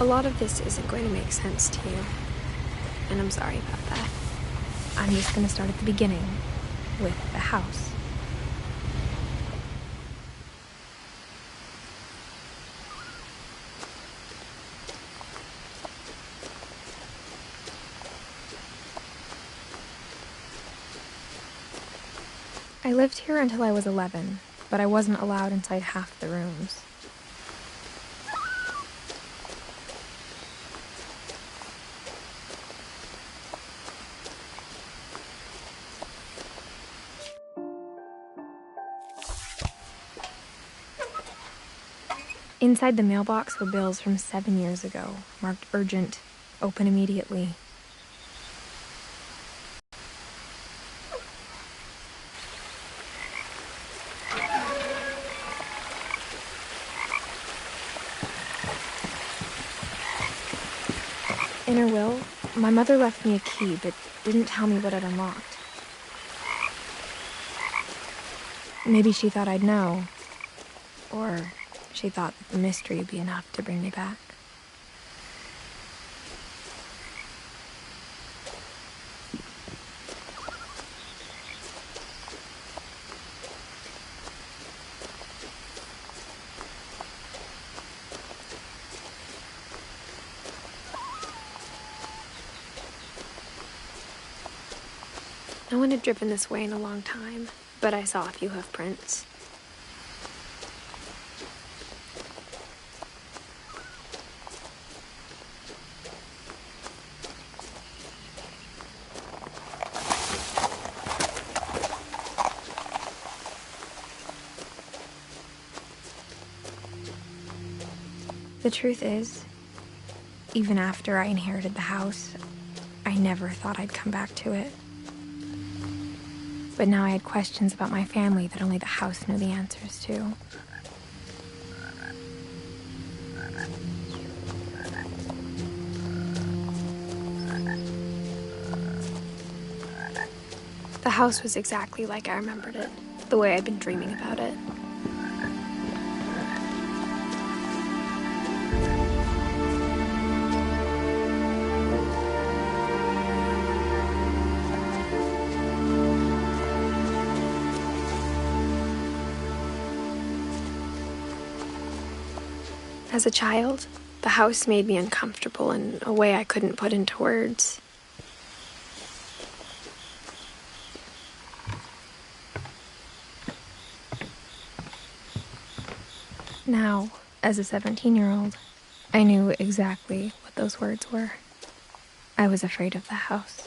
A lot of this isn't going to make sense to you, and I'm sorry about that. I'm just going to start at the beginning, with the house. I lived here until I was 11, but I wasn't allowed inside half the rooms. Inside the mailbox were bills from 7 years ago, marked urgent, open immediately. In her will, my mother left me a key, but didn't tell me what it unlocked. Maybe she thought I'd know, or she thought that the mystery would be enough to bring me back. No one had driven this way in a long time, but I saw a few hoof prints. The truth is, even after I inherited the house, I never thought I'd come back to it. But now I had questions about my family that only the house knew the answers to. The house was exactly like I remembered it, the way I'd been dreaming about it. As a child, the house made me uncomfortable in a way I couldn't put into words. Now, as a 17-year-old, I knew exactly what those words were. I was afraid of the house.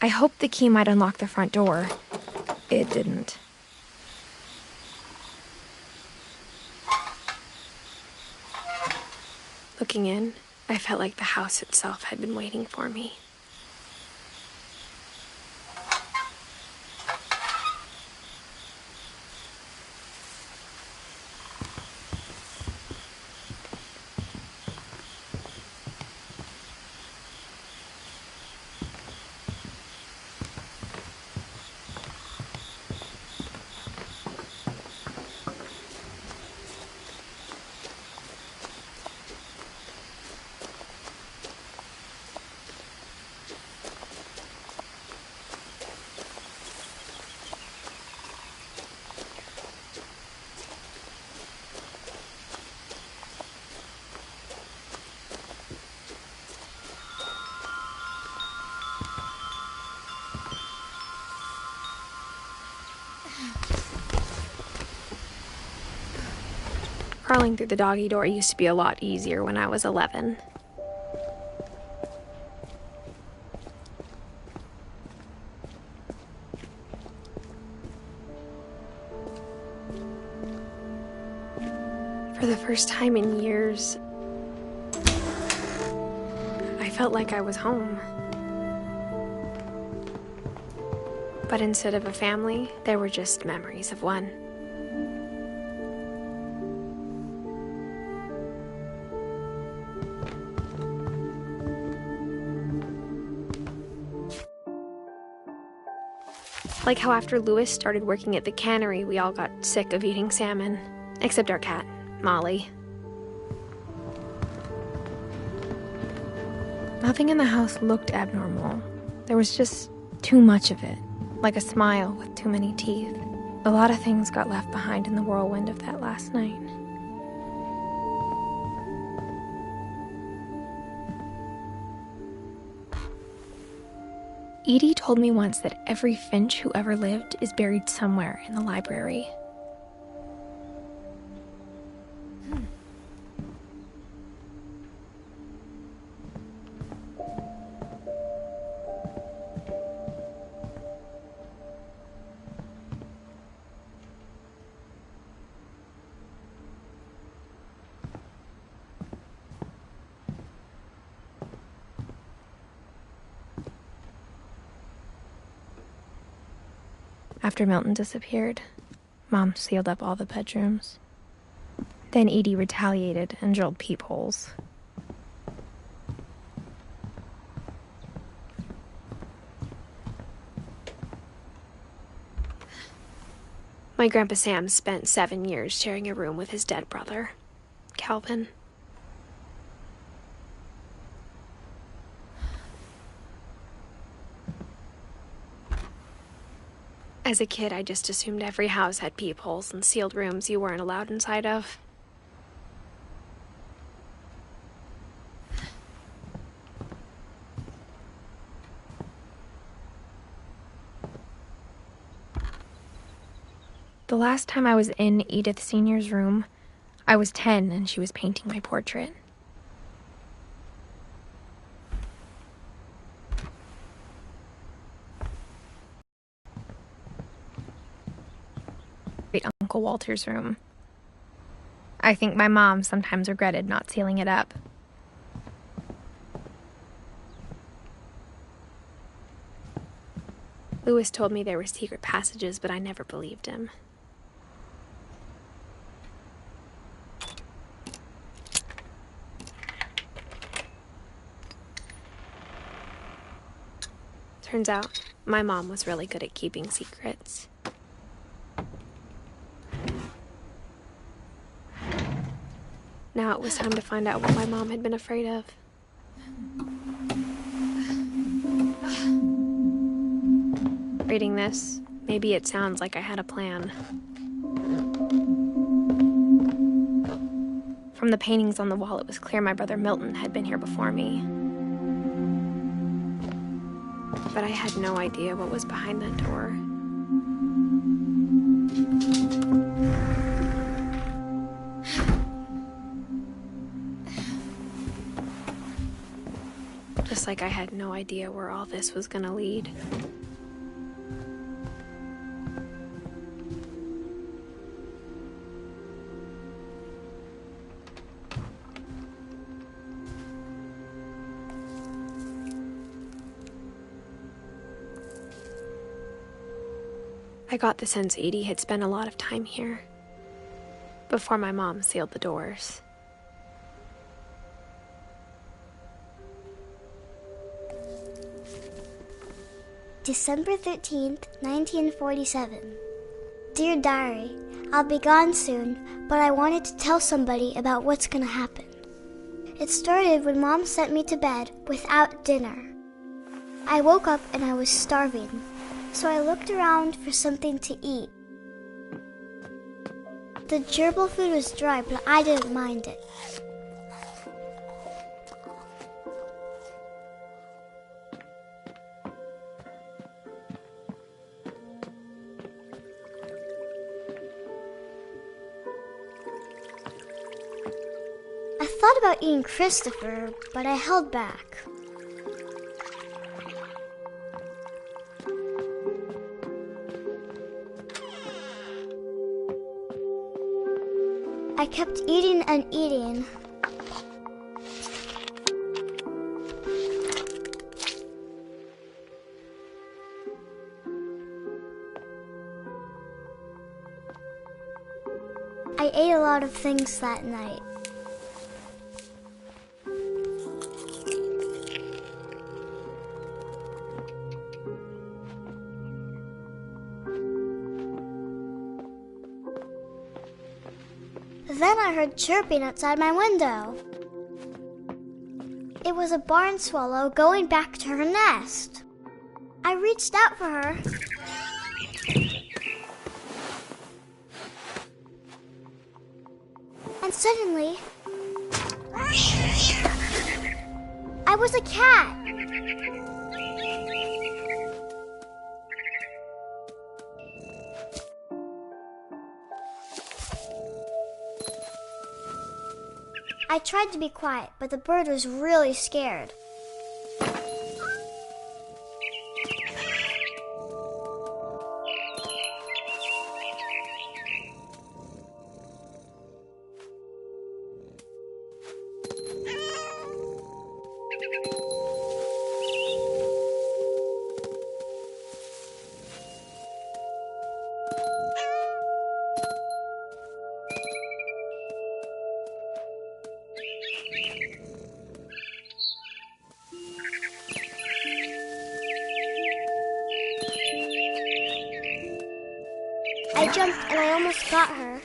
I hoped the key might unlock the front door. It didn't. Looking in, I felt like the house itself had been waiting for me. Crawling through the doggy door used to be a lot easier when I was 11. For the first time in years, I felt like I was home. But instead of a family, there were just memories of one. Like how after Louis started working at the cannery, we all got sick of eating salmon. Except our cat, Molly. Nothing in the house looked abnormal. There was just too much of it, like a smile with too many teeth. A lot of things got left behind in the whirlwind of that last night. Edie told me once that every Finch who ever lived is buried somewhere in the library. After Milton disappeared, Mom sealed up all the bedrooms. Then Edie retaliated and drilled peepholes. My Grandpa Sam spent 7 years sharing a room with his dead brother, Calvin. As a kid, I just assumed every house had peepholes and sealed rooms you weren't allowed inside of. The last time I was in Edith Sr.'s room, I was 10 and she was painting my portrait. Uncle Walter's room. I think my mom sometimes regretted not sealing it up. Louis told me there were secret passages, but I never believed him. Turns out, my mom was really good at keeping secrets. Now it was time to find out what my mom had been afraid of. Reading this, maybe it sounds like I had a plan. From the paintings on the wall, it was clear my brother Milton had been here before me. But I had no idea what was behind that door. Just like I had no idea where all this was gonna lead. I got the sense Edie had spent a lot of time here, before my mom sealed the doors. December 13th, 1947. Dear Diary, I'll be gone soon, but I wanted to tell somebody about what's gonna happen. It started when Mom sent me to bed without dinner. I woke up and I was starving, so I looked around for something to eat. The gerbil food was dry, but I didn't mind it. I thought about eating Christopher, but I held back. I kept eating and eating. I ate a lot of things that night. Then I heard chirping outside my window. It was a barn swallow going back to her nest. I reached out for her. And suddenly, I was a cat. I tried to be quiet, but the bird was really scared. I jumped and I almost got her.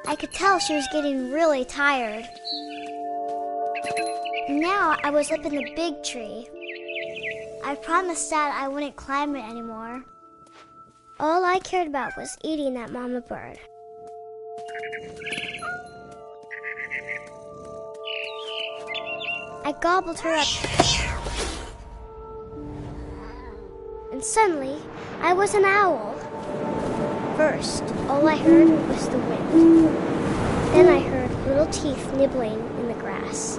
I could tell she was getting really tired. Now I was up in the big tree. I promised Dad I wouldn't climb it anymore. All I cared about was eating that mama bird. I gobbled her up. And suddenly, I was an owl. First, all I heard was the wind. Then I heard little teeth nibbling in the grass.